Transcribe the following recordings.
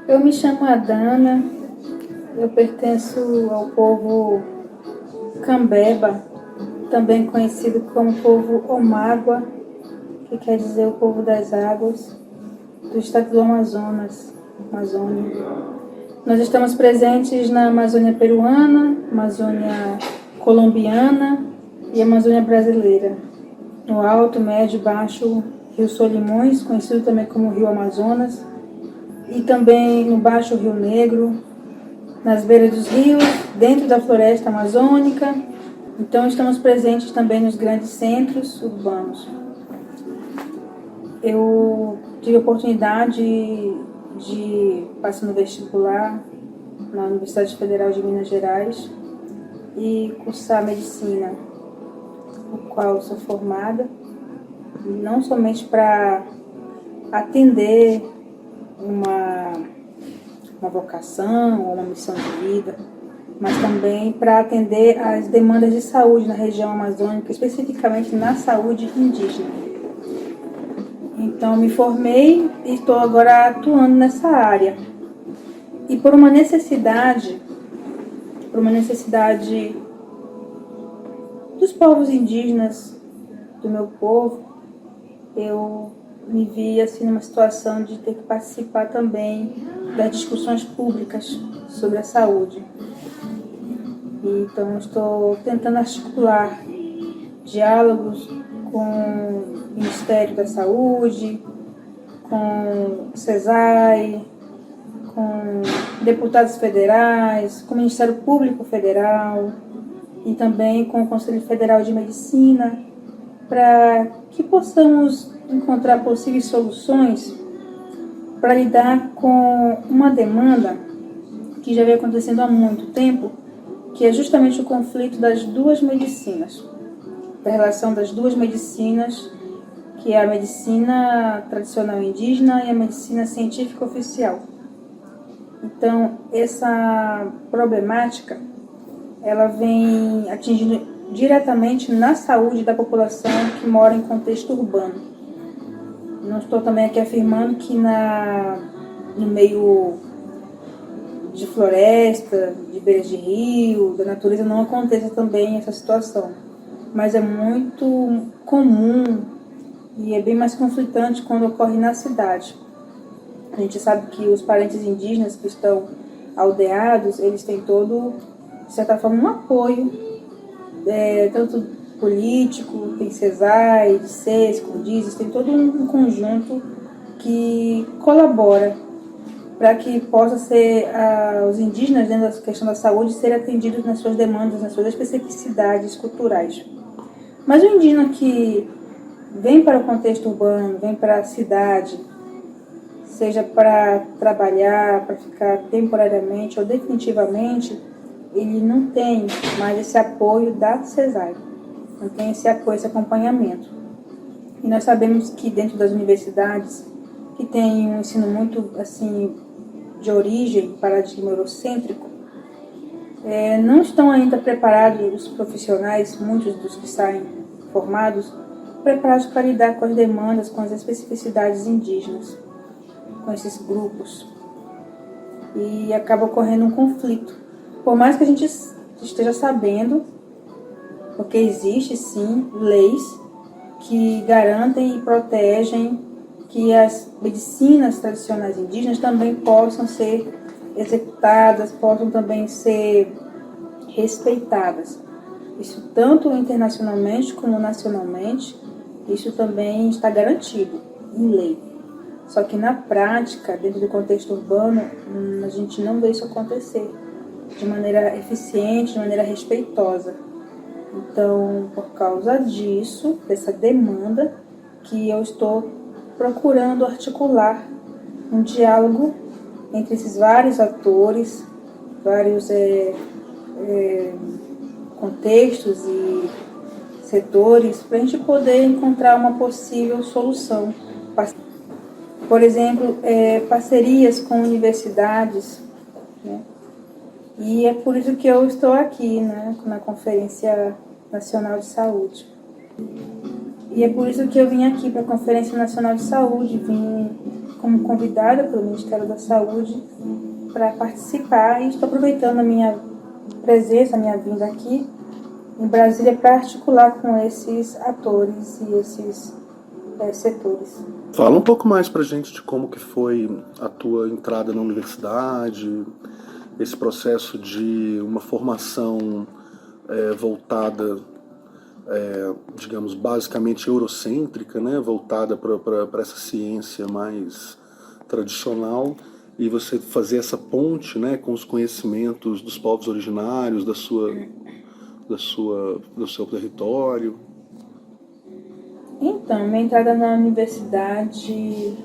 Eu me chamo Adana, eu pertenço ao povo Cambeba, também conhecido como povo Omágua, que quer dizer o povo das águas, do estado do Amazonas, Amazônia. Nós estamos presentes na Amazônia peruana, Amazônia colombiana e Amazônia brasileira. No alto, médio e baixo Rio Solimões, conhecido também como Rio Amazonas, e também no baixo Rio Negro, nas beiras dos rios, dentro da floresta amazônica. Então estamos presentes também nos grandes centros urbanos. Eu tive a oportunidade de passar no vestibular na Universidade Federal de Minas Gerais e cursar medicina, no qual sou formada, não somente para atender uma vocação ou uma missão de vida, mas também para atender às demandas de saúde na região amazônica, especificamente na saúde indígena. Então, me formei e estou agora atuando nessa área. E por uma necessidade dos povos indígenas, do meu povo, eu me vi assim numa situação de ter que participar também das discussões públicas sobre a saúde. Então, estou tentando articular diálogos com o Ministério da Saúde, com o CESAI, com deputados federais, com o Ministério Público Federal e também com o Conselho Federal de Medicina, para que possamos encontrar possíveis soluções para lidar com uma demanda que já vem acontecendo há muito tempo, que é justamente o conflito das duas medicinas, da relação das duas medicinas, que é a medicina tradicional indígena e a medicina científica oficial. Então, essa problemática, ela vem atingindo diretamente na saúde da população que mora em contexto urbano. Não estou também aqui afirmando que no meio de floresta, de beiras de rio, da natureza, não aconteça também essa situação. Mas é muito comum e é bem mais conflitante quando ocorre na cidade. A gente sabe que os parentes indígenas que estão aldeados, eles têm todo, de certa forma, um apoio, tanto político, tem CESAI, DICES, CONDISES, tem todo um conjunto que colabora para que possa ser os indígenas, dentro da questão da saúde, serem atendidos nas suas demandas, nas suas especificidades culturais. Mas o indígena que vem para o contexto urbano, vem para a cidade, seja para trabalhar, para ficar temporariamente ou definitivamente, ele não tem mais esse apoio da CESAI, não tem esse apoio, esse acompanhamento. E nós sabemos que dentro das universidades, que tem um ensino muito assim de origem, paradigma eurocêntrico, não estão ainda preparados os profissionais, muitos dos que saem formados, preparados para lidar com as demandas, com as especificidades indígenas, com esses grupos. E acaba ocorrendo um conflito. Por mais que a gente esteja sabendo, porque existe sim leis que garantem e protegem que as medicinas tradicionais indígenas também possam ser executadas, possam também ser respeitadas. Isso tanto internacionalmente como nacionalmente, isso também está garantido em lei. Só que na prática, dentro do contexto urbano, a gente não vê isso acontecer de maneira eficiente, de maneira respeitosa. Então, por causa disso, dessa demanda, que eu estou procurando articular um diálogo entre esses vários atores, vários contextos e setores para a gente poder encontrar uma possível solução. Por exemplo, parcerias com universidades, né? E é por isso que eu estou aqui, né, na Conferência Nacional de Saúde. E é por isso que eu vim aqui para a Conferência Nacional de Saúde, vim como convidada pelo Ministério da Saúde para participar e estou aproveitando a minha presença, a minha vinda aqui em Brasília para articular com esses atores e esses setores. Fala um pouco mais pra gente de como que foi a tua entrada na universidade, esse processo de uma formação voltada, digamos, basicamente eurocêntrica, né, voltada para essa ciência mais tradicional, e você fazer essa ponte, né, com os conhecimentos dos povos originários, do seu território. Então, a minha entrada na universidade,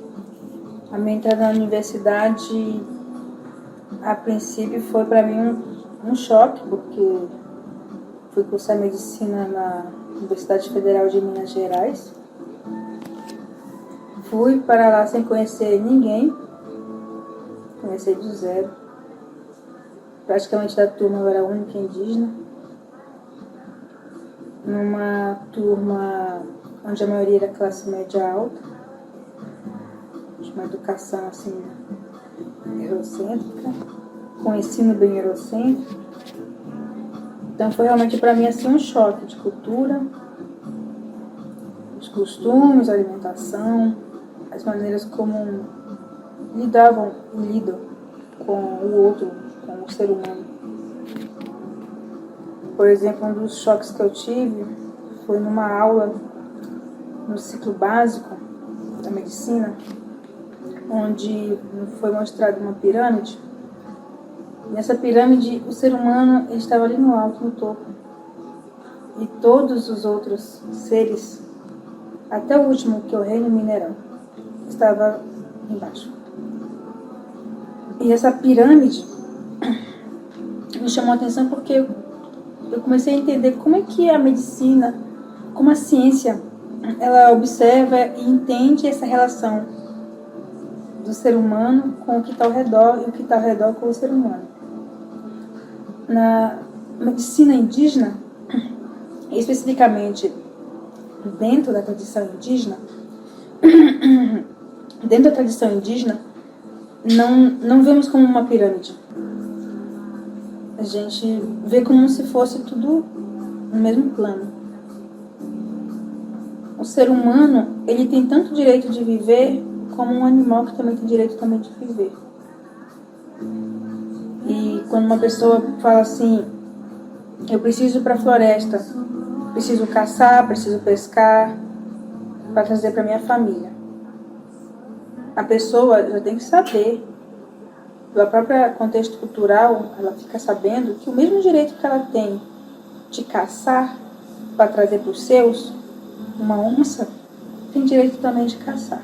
a princípio foi para mim um choque, porque fui cursar medicina na Universidade Federal de Minas Gerais. Fui para lá sem conhecer ninguém, comecei do zero. Praticamente da turma eu era a única indígena. Numa turma onde a maioria era classe média alta, uma educação assim eurocêntrica, com ensino bem eurocêntrico. Então foi realmente para mim assim um choque de cultura, os costumes, a alimentação, as maneiras como lidam com o outro, com o ser humano. Por exemplo, um dos choques que eu tive foi numa aula no ciclo básico da medicina, onde foi mostrada uma pirâmide. Nessa pirâmide, o ser humano estava ali no alto, no topo. E todos os outros seres, até o último, que é o reino mineral, estava embaixo. E essa pirâmide me chamou a atenção porque eu comecei a entender como é que a medicina, como a ciência, ela observa e entende essa relação do ser humano com o que está ao redor e o que está ao redor com o ser humano. Na medicina indígena, especificamente dentro da tradição indígena, não vemos como uma pirâmide. A gente vê como se fosse tudo no mesmo plano. O ser humano, ele tem tanto direito de viver como um animal que também tem direito também de viver. E quando uma pessoa fala assim, eu preciso ir para a floresta, preciso caçar, preciso pescar para trazer para minha família. A pessoa já tem que saber, pelo próprio contexto cultural, ela fica sabendo que o mesmo direito que ela tem de caçar para trazer para os seus, uma onça tem direito também de caçar.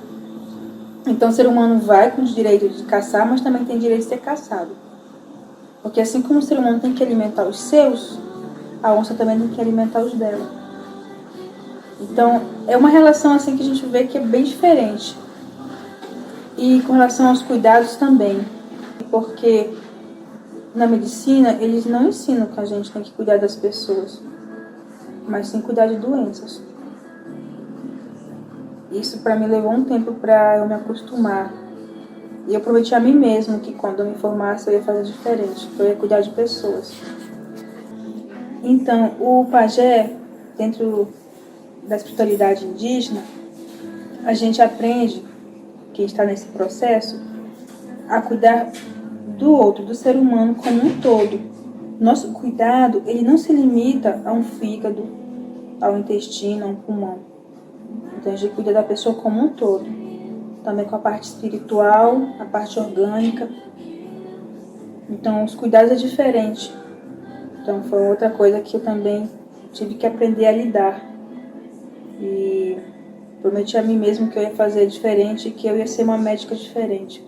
Então o ser humano vai com o direito de caçar, mas também tem direito de ser caçado. Porque assim como o ser humano tem que alimentar os seus, a onça também tem que alimentar os dela. Então é uma relação assim que a gente vê que é bem diferente. E com relação aos cuidados também. Porque na medicina eles não ensinam que a gente tem que cuidar das pessoas, mas sim cuidar de doenças. Isso para mim levou um tempo para eu me acostumar. E eu prometi a mim mesmo que quando eu me formasse eu ia fazer diferente, que eu ia cuidar de pessoas. Então, o pajé, dentro da espiritualidade indígena, a gente aprende, quem está nesse processo, a cuidar do outro, do ser humano como um todo. Nosso cuidado, ele não se limita a um fígado, ao intestino, a um pulmão. Então a gente cuida da pessoa como um todo. Também com a parte espiritual, a parte orgânica. Então os cuidados é diferente. Então foi outra coisa que eu também tive que aprender a lidar. E prometi a mim mesmo que eu ia fazer diferente, que eu ia ser uma médica diferente.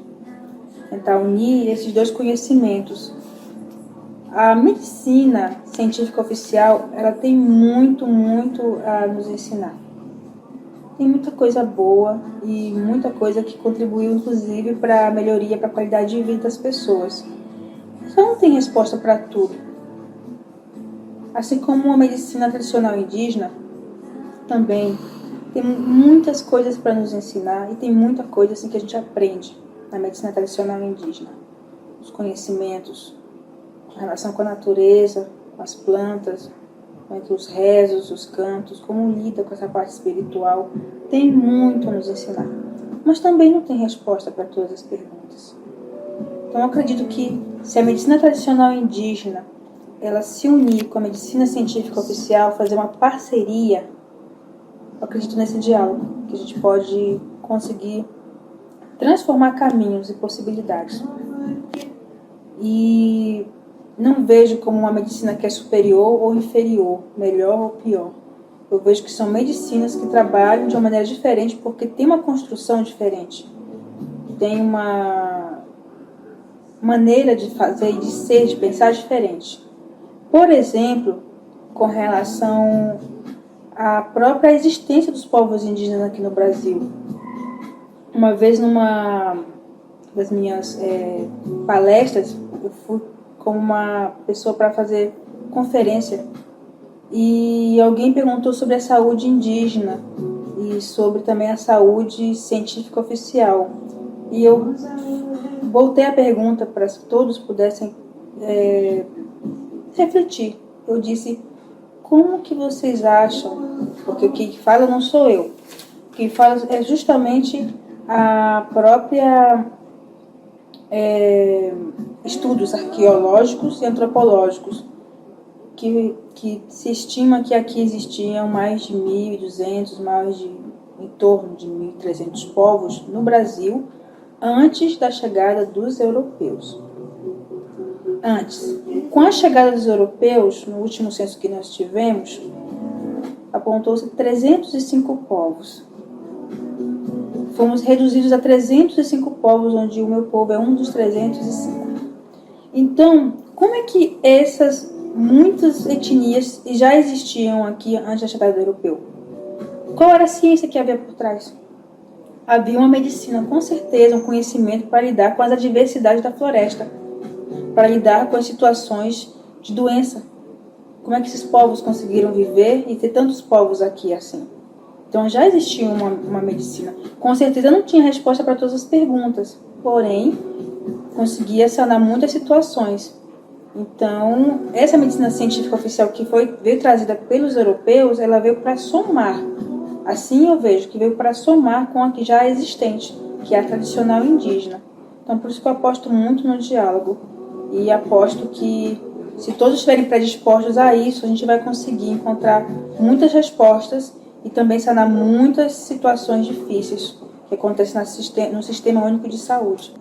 Tentar unir esses dois conhecimentos. A medicina científica oficial, ela tem muito a nos ensinar. Tem muita coisa boa e muita coisa que contribuiu, inclusive, para a melhoria, para a qualidade de vida das pessoas. Só não tem resposta para tudo. Assim como a medicina tradicional indígena, também tem muitas coisas para nos ensinar e tem muita coisa assim, que a gente aprende na medicina tradicional indígena. Os conhecimentos, a relação com a natureza, com as plantas, entre os rezos, os cantos, como lida com essa parte espiritual, tem muito a nos ensinar. Mas também não tem resposta para todas as perguntas. Então eu acredito que se a medicina tradicional indígena ela se unir com a medicina científica oficial, fazer uma parceria, eu acredito nesse diálogo, que a gente pode conseguir transformar caminhos e possibilidades. E não vejo como uma medicina que é superior ou inferior, melhor ou pior. Eu vejo que são medicinas que trabalham de uma maneira diferente porque tem uma construção diferente. Tem uma maneira de fazer, de ser, de pensar diferente. Por exemplo, com relação à própria existência dos povos indígenas aqui no Brasil. Uma vez numa das minhas palestras, eu fui como uma pessoa para fazer conferência e alguém perguntou sobre a saúde indígena e sobre também a saúde científica oficial. E eu voltei a pergunta para que todos pudessem refletir. Eu disse, como que vocês acham, porque o que fala não sou eu, o que fala é justamente a própria estudos arqueológicos e antropológicos, que se estima que aqui existiam mais de 1.200, em torno de 1.300 povos no Brasil, antes da chegada dos europeus. Antes. Com a chegada dos europeus, no último censo que nós tivemos, apontou-se 305 povos. Fomos reduzidos a 305 povos, onde o meu povo é um dos 305. Então, como é que essas muitas etnias já existiam aqui antes da chegada do europeu? Qual era a ciência que havia por trás? Havia uma medicina, com certeza, um conhecimento para lidar com as adversidades da floresta, para lidar com as situações de doença. Como é que esses povos conseguiram viver e ter tantos povos aqui assim? Então já existia uma medicina. Com certeza não tinha resposta para todas as perguntas, porém conseguia sanar muitas situações. Então essa medicina científica oficial que veio trazida pelos europeus, ela veio para somar. Assim eu vejo que veio para somar com a que já é existente, que é a tradicional indígena. Então por isso que eu aposto muito no diálogo e aposto que se todos estiverem predispostos a isso, a gente vai conseguir encontrar muitas respostas e também sanar muitas situações difíceis que acontecem no Sistema Único de Saúde.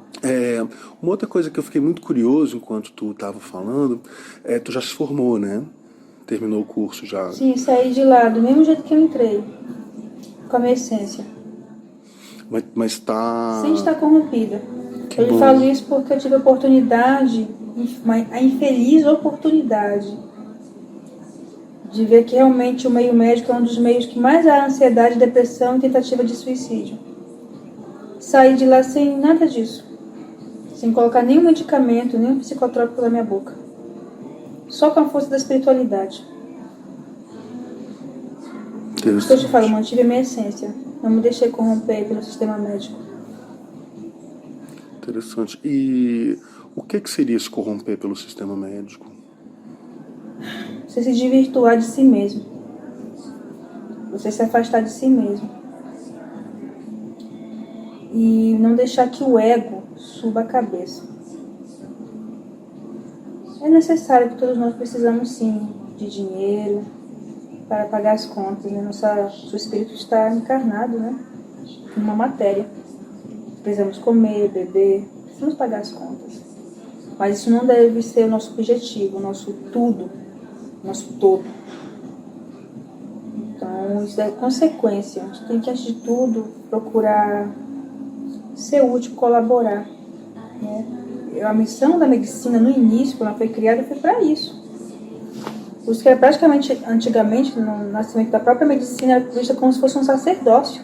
Uma outra coisa que eu fiquei muito curioso enquanto tu estava falando, tu já se formou, né? Terminou o curso já. Sim, saí de lá do mesmo jeito que eu entrei, com a minha essência. Mas tá... Sem estar corrompida. Eu bom. falo isso porque eu tive a oportunidade, a infeliz oportunidade, de ver que realmente o meio médico é um dos meios que mais há ansiedade, depressão e tentativa de suicídio. Saí de lá sem nada disso. Sem colocar nenhum medicamento, nenhum psicotrópico na minha boca. Só com a força da espiritualidade. Por isso que eu te falo, mantive a minha essência. Não me deixei corromper pelo sistema médico. Interessante. E o que seria se corromper pelo sistema médico? Você se desvirtuar de si mesmo. Você se afastar de si mesmo. E não deixar que o ego suba a cabeça. É necessário que todos nós precisamos sim de dinheiro para pagar as contas, né? Nosso espírito está encarnado, né? Numa matéria. Precisamos comer, beber, precisamos pagar as contas. Mas isso não deve ser o nosso objetivo, o nosso tudo, o nosso todo. Então, isso é consequência. A gente tem que, antes de tudo, procurar ser útil, colaborar, né? a missão da medicina no início, quando ela foi criada, foi para isso. Por isso que era praticamente, antigamente, no nascimento da própria medicina, era vista como se fosse um sacerdócio.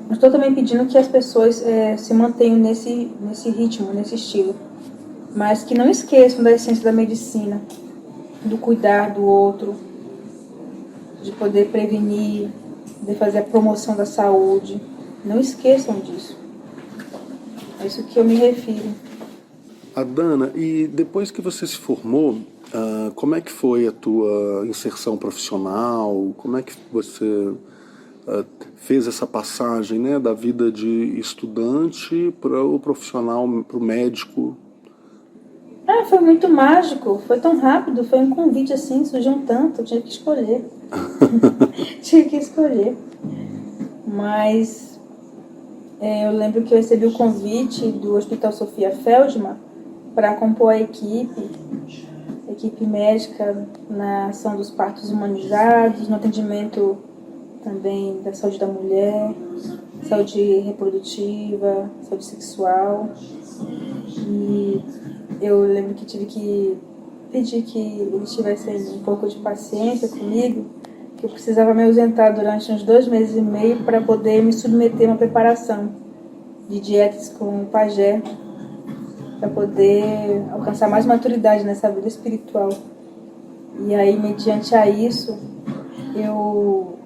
Não estou também pedindo que as pessoas se mantenham nesse ritmo, nesse estilo, mas que não esqueçam da essência da medicina, do cuidar do outro, de poder prevenir, de fazer a promoção da saúde. Não esqueçam disso. É isso que eu me refiro. Adana, e depois que você se formou, como é que foi a tua inserção profissional? Como é que você fez essa passagem, né, da vida de estudante para o profissional, para o médico? Foi muito mágico, foi tão rápido, foi um convite assim, surgiu um tanto, eu tinha que escolher. Tinha que escolher. Mas eu lembro que eu recebi o convite do Hospital Sofia Feldman para compor a equipe médica na ação dos partos humanizados, no atendimento também da saúde da mulher, saúde reprodutiva, saúde sexual. E eu lembro que tive que pedir que eles tivessem um pouco de paciência comigo, que eu precisava me ausentar durante uns 2 meses e meio para poder me submeter a uma preparação de dietas com o pajé, para poder alcançar mais maturidade nessa vida espiritual. E aí, mediante a isso, eu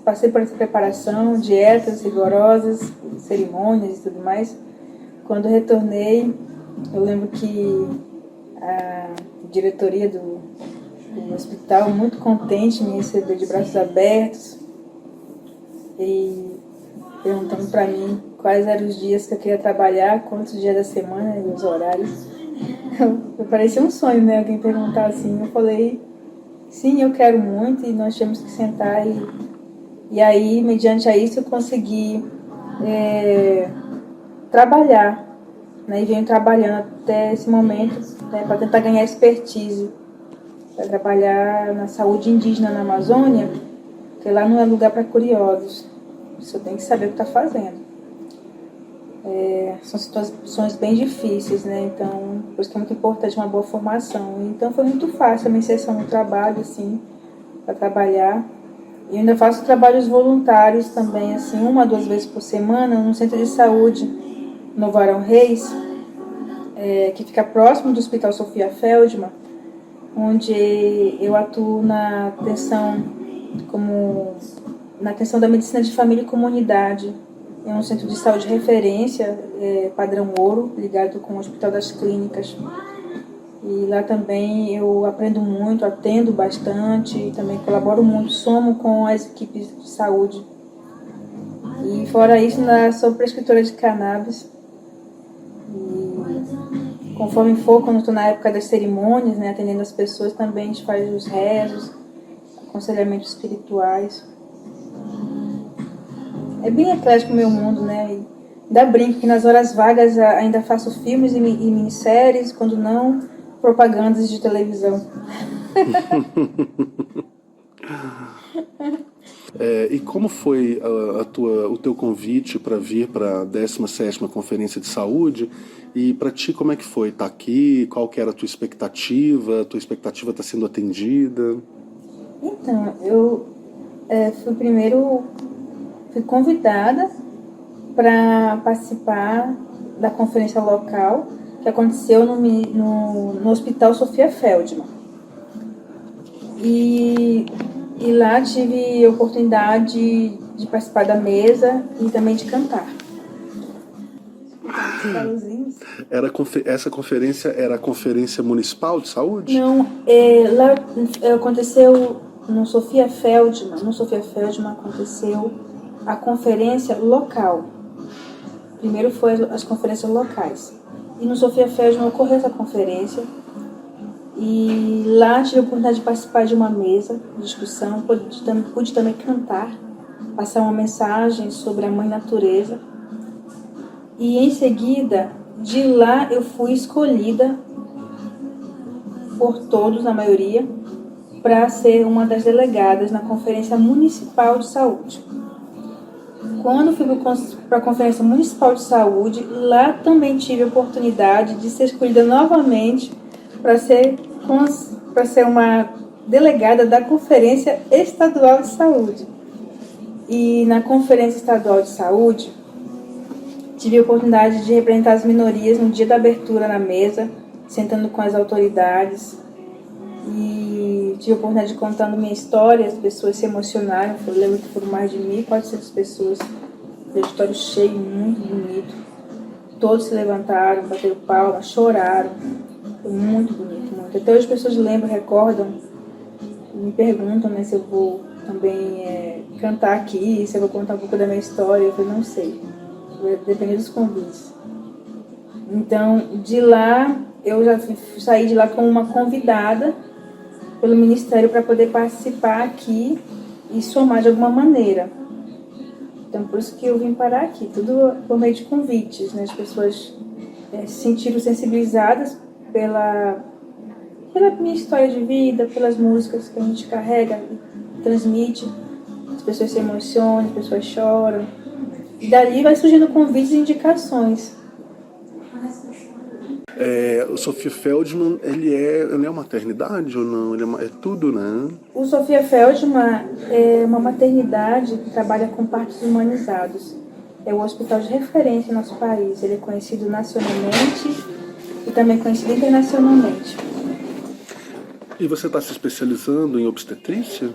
passei por essa preparação, dietas rigorosas, cerimônias e tudo mais. Quando retornei, eu lembro que a diretoria do hospital, muito contente, me recebeu de braços abertos e perguntando para mim quais eram os dias que eu queria trabalhar, quantos dias da semana e os horários. Parecia um sonho, né? Alguém perguntar assim. Eu falei, sim, eu quero muito, e nós tínhamos que sentar. E aí, mediante a isso, eu consegui trabalhar, né? E venho trabalhando até esse momento, né, para tentar ganhar expertise, para trabalhar na saúde indígena na Amazônia, porque lá não é lugar para curiosos. Você tem que saber o que está fazendo. São situações bem difíceis, né? Então, por isso que é muito importante uma boa formação. Então, foi muito fácil a minha inserção no trabalho, assim, para trabalhar. E ainda faço trabalhos voluntários também, assim, 1 a 2 vezes por semana, no centro de saúde Novo Arão Reis, que fica próximo do Hospital Sofia Feldman, onde eu atuo na atenção da medicina de família e comunidade. É um centro de saúde de referência, padrão ouro, ligado com o Hospital das Clínicas. E lá também eu aprendo muito, atendo bastante, e também colaboro muito, somo com as equipes de saúde. E fora isso, sou prescritora de cannabis. E conforme for, quando estou na época das cerimônias, né, atendendo as pessoas, também a gente faz os rezos, aconselhamentos espirituais. É bem eclético o meu mundo, né? E ainda brinco que nas horas vagas ainda faço filmes e minisséries, quando não, propagandas de televisão. E como foi o teu convite para vir para a 17ª Conferência de Saúde? E para ti, como é que foi estar aqui? Qual que era a tua expectativa? A tua expectativa está sendo atendida? Então, eu fui convidada para participar da conferência local que aconteceu no Hospital Sofia Feldman. E lá tive a oportunidade de participar da mesa e também de cantar. Essa conferência era a Conferência Municipal de Saúde? Não, lá aconteceu no Sofia Feldman. No Sofia Feldman aconteceu a conferência local. Primeiro foi as conferências locais. E no Sofia Feldman ocorreu essa conferência. E lá tive a oportunidade de participar de uma mesa de discussão, pude também cantar, passar uma mensagem sobre a Mãe Natureza. E em seguida, de lá eu fui escolhida por todos, na maioria, para ser uma das delegadas na Conferência Municipal de Saúde. quando fui para a Conferência Municipal de Saúde, lá também tive a oportunidade de ser escolhida novamente para ser uma delegada da Conferência Estadual de Saúde. E na Conferência Estadual de Saúde, tive a oportunidade de representar as minorias no dia da abertura na mesa, sentando com as autoridades. E tive a oportunidade de contar minha história, as pessoas se emocionaram. Eu lembro que foram mais de 1.400 pessoas. Um auditório cheio, muito bonito. Todos se levantaram, bateram palmas, choraram. Foi muito bonito, muito. Até hoje as pessoas lembram, recordam, me perguntam, né, se eu vou também cantar aqui, se eu vou contar um pouco da minha história. Eu falei, não sei, vai depender dos convites. Então, de lá, eu já saí de lá como uma convidada pelo Ministério para poder participar aqui e somar de alguma maneira. Então, por isso que eu vim parar aqui, tudo por meio de convites, né? As pessoas se sentiram sensibilizadas pela minha história de vida, pelas músicas que a gente carrega e transmite. As pessoas se emocionam, as pessoas choram. E dali vai surgindo convites e indicações. O Sofia Feldman, ele é uma maternidade ou não? Ele é tudo, né? O Sofia Feldman é uma maternidade que trabalha com partos humanizados. É o hospital de referência no nosso país. Ele é conhecido nacionalmente e também conhecido internacionalmente. E você está se especializando em obstetrícia?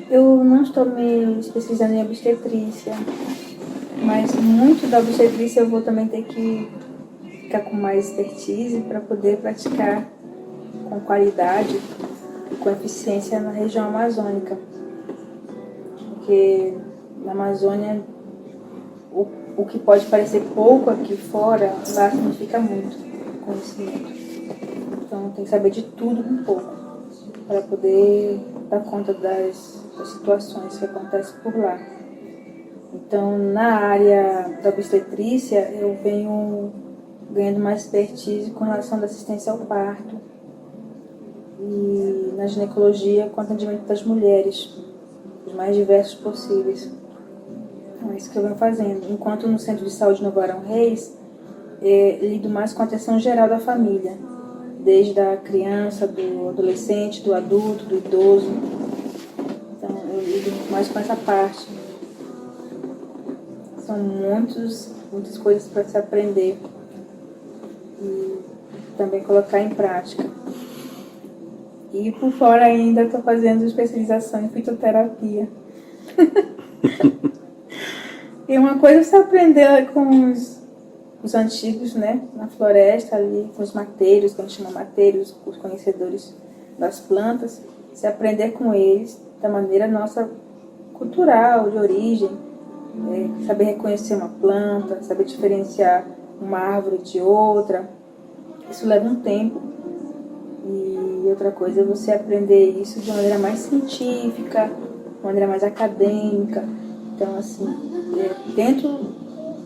Eu não estou me especializando em obstetrícia, mas muito da obstetrícia eu vou também ter que ficar com mais expertise para poder praticar com qualidade e com eficiência na região amazônica. Porque na Amazônia, o que pode parecer pouco aqui fora, lá significa muito conhecimento. Então tem que saber de tudo um pouco para poder dar conta das situações que acontecem por lá. Então, na área da obstetrícia, eu venho ganhando mais expertise com relação à assistência ao parto e na ginecologia com o atendimento das mulheres, os mais diversos possíveis. Então, é isso que eu venho fazendo. Enquanto no Centro de Saúde Novo Arão Reis, lido mais com a atenção geral da família, desde a criança, do adolescente, do adulto, do idoso. Então, eu lido mais com essa parte. São muitas coisas para se aprender e também colocar em prática. E por fora ainda estou fazendo especialização em fitoterapia. E uma coisa é você aprender com os antigos, né? Na floresta ali, com os mateiros, que a gente chama mateiros, os conhecedores das plantas. Você aprender com eles da maneira nossa cultural, de origem. Saber reconhecer uma planta, saber diferenciar uma árvore de outra. Isso leva um tempo. E outra coisa é você aprender isso de uma maneira mais científica, de uma maneira mais acadêmica. Então, assim, tento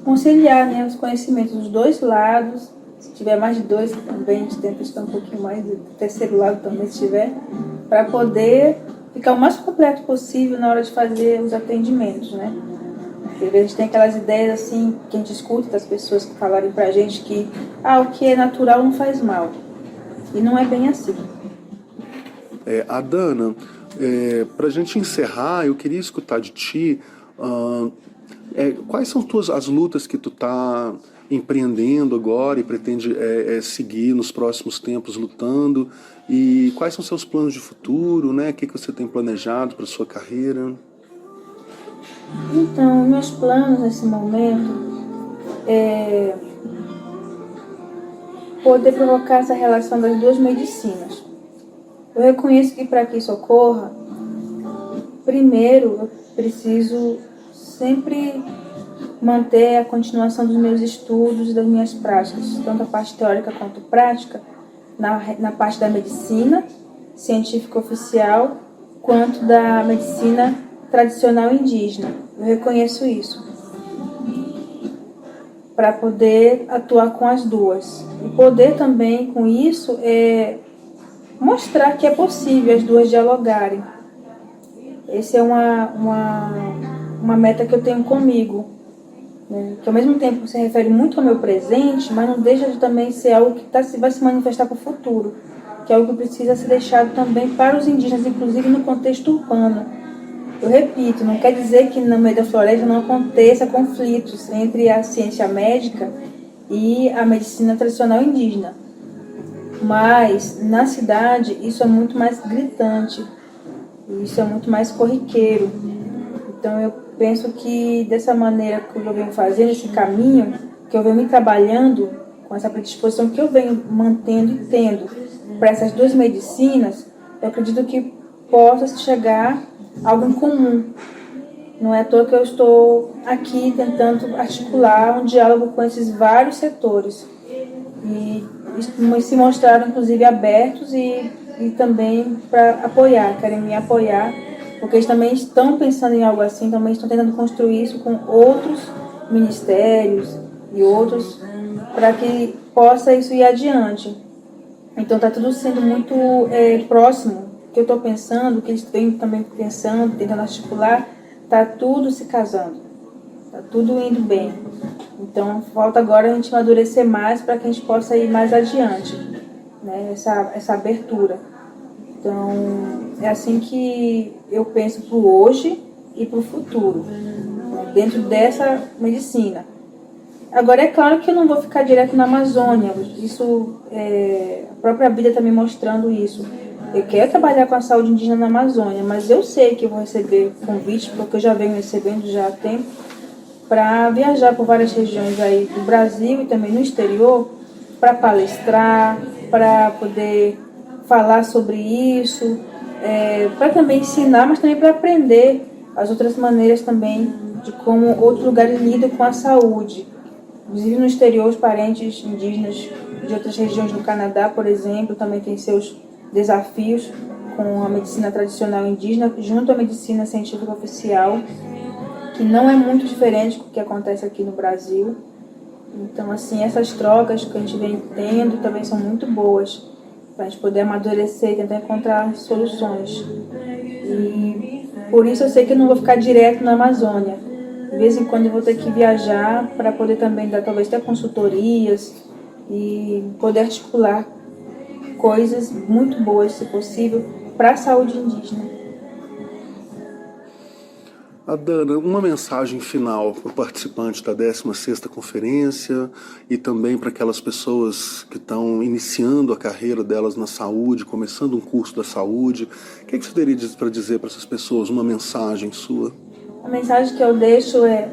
conciliar, né, os conhecimentos dos dois lados. Se tiver mais de dois também, a gente tenta estudar um pouquinho mais do terceiro lado também, se tiver, para poder ficar o mais completo possível na hora de fazer os atendimentos, né? Porque às vezes a gente tem aquelas ideias assim, que a gente escuta das pessoas que falarem pra gente que o que é natural não faz mal. E não é bem assim. Adana, para a gente encerrar, eu queria escutar de ti quais são as lutas que tu tá empreendendo agora e pretende seguir nos próximos tempos lutando, e quais são seus planos de futuro, né? O que você tem planejado para sua carreira? Então, meus planos nesse momento é poder provocar essa relação das duas medicinas. Eu reconheço que para que isso ocorra, primeiro eu preciso sempre manter a continuação dos meus estudos e das minhas práticas, tanto a parte teórica quanto prática, na parte da medicina científica oficial, quanto da medicina tradicional indígena. Eu reconheço isso. Para poder atuar com as duas. E poder também, com isso, mostrar que é possível as duas dialogarem. Essa é uma uma meta que eu tenho comigo, né? Que ao mesmo tempo se refere muito ao meu presente, mas não deixa de também ser algo que vai se manifestar para o futuro, que é algo que precisa ser deixado também para os indígenas, inclusive no contexto urbano. Eu repito, não quer dizer que no meio da floresta não aconteça conflitos entre a ciência médica e a medicina tradicional indígena. Mas na cidade isso é muito mais gritante, isso é muito mais corriqueiro. Então eu penso que dessa maneira que eu venho fazendo, esse caminho, que eu venho me trabalhando com essa predisposição que eu venho mantendo e tendo para essas duas medicinas, eu acredito que possa chegar a algo em comum. Não é à toa que eu estou aqui tentando articular um diálogo com esses vários setores. E se mostraram, inclusive, abertos e também para apoiar, querem me apoiar, porque eles também estão pensando em algo assim, também estão tentando construir isso com outros ministérios e outros, para que possa isso ir adiante. Então está tudo sendo muito próximo, o que eu estou pensando, o que eles vêm também pensando, tentando articular, está tudo se casando, está tudo indo bem. Então falta agora a gente amadurecer mais para que a gente possa ir mais adiante, né? Essa abertura. Então é assim que eu penso para o hoje e para o futuro, né? Dentro dessa medicina. Agora é claro que eu não vou ficar direto na Amazônia, isso a própria vida está me mostrando isso. Eu quero trabalhar com a saúde indígena na Amazônia, mas eu sei que eu vou receber convites, porque eu já venho recebendo já há tempo, para viajar por várias regiões aí do Brasil e também no exterior, para palestrar, para poder falar sobre isso, para também ensinar, mas também para aprender as outras maneiras também de como outros lugares lidam com a saúde. Inclusive no exterior, os parentes indígenas de outras regiões do Canadá, por exemplo, também têm seus desafios com a medicina tradicional indígena junto à medicina científica oficial, que não é muito diferente do que acontece aqui no Brasil. Então, assim, essas trocas que a gente vem tendo também são muito boas, para a gente poder amadurecer e tentar encontrar soluções. E por isso eu sei que eu não vou ficar direto na Amazônia. De vez em quando eu vou ter que viajar para poder também dar talvez até consultorias e poder articular coisas muito boas, se possível, para a saúde indígena. Adana, uma mensagem final para o participante da 16ª conferência e também para aquelas pessoas que estão iniciando a carreira delas na saúde, começando um curso da saúde. O que você teria para dizer para essas pessoas, uma mensagem sua? A mensagem que eu deixo é: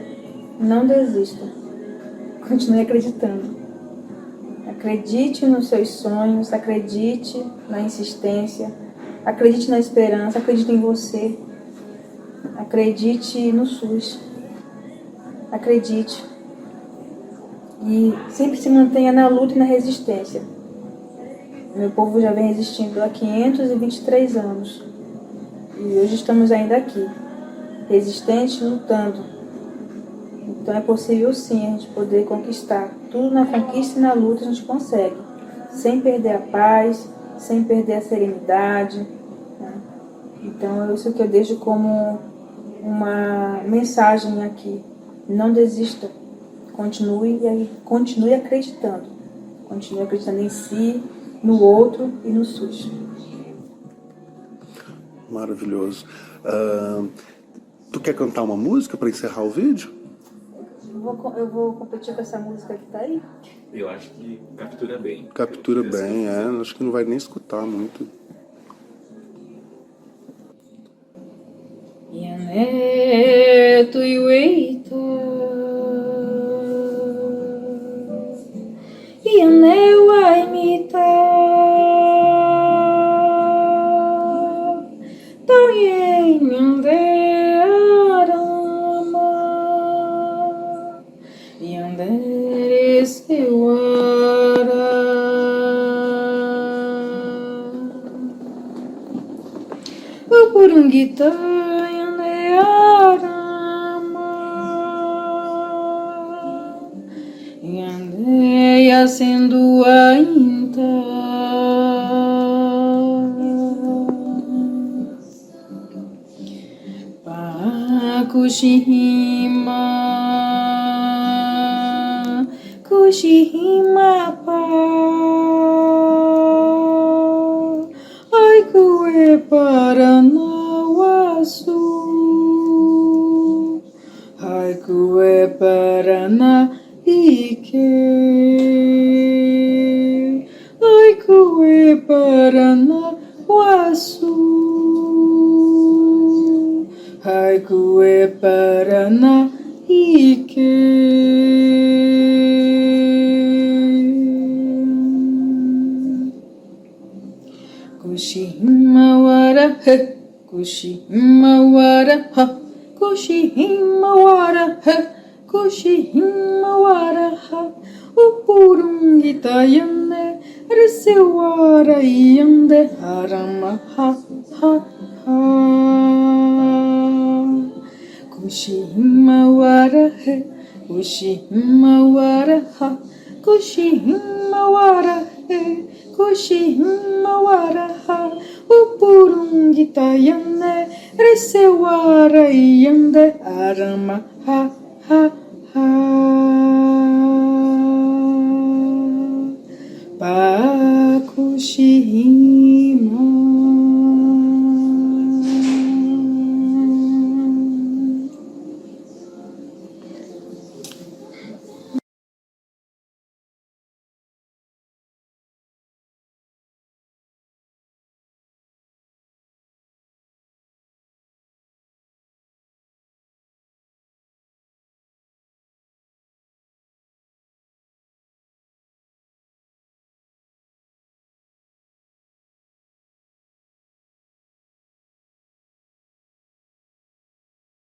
não desista, continue acreditando. Acredite nos seus sonhos, acredite na insistência, acredite na esperança, acredite em você. Acredite no SUS. Acredite. E sempre se mantenha na luta e na resistência. Meu povo já vem resistindo há 523 anos. E hoje estamos ainda aqui, resistentes, lutando. Então é possível sim a gente poder conquistar. Tudo na conquista e na luta a gente consegue. Sem perder a paz, sem perder a serenidade, né? Então é isso que eu deixo como uma mensagem aqui: não desista, continue acreditando em si, no outro e no SUS. Maravilhoso. Tu quer cantar uma música para encerrar o vídeo? Eu vou competir com essa música que tá aí? Eu acho que captura bem. Captura bem, acho que não vai nem escutar muito. Yané tuiueita, Yané waimita, Tauye nyande arama, Yandere sewara, O Purungita Yandei acendo ainda Kushihima, Kushihima pa, Aikue Paranauasu, Aikue Parana Ike, Aikue Paranauasu, Aikue Parana Ike. Kushihimawara he, Kushihimawara ha, Kushihimawara he, Kushihimawara ha, Upurungitayane, Risewara yande, Harama ha ha ha. Kushihimawara he, Kushihimawara ha, Kushihimawara he, Kushihimawara ha, Upurungitayane, Risewara yande, Harama ha ha ha. Pa Kushihima.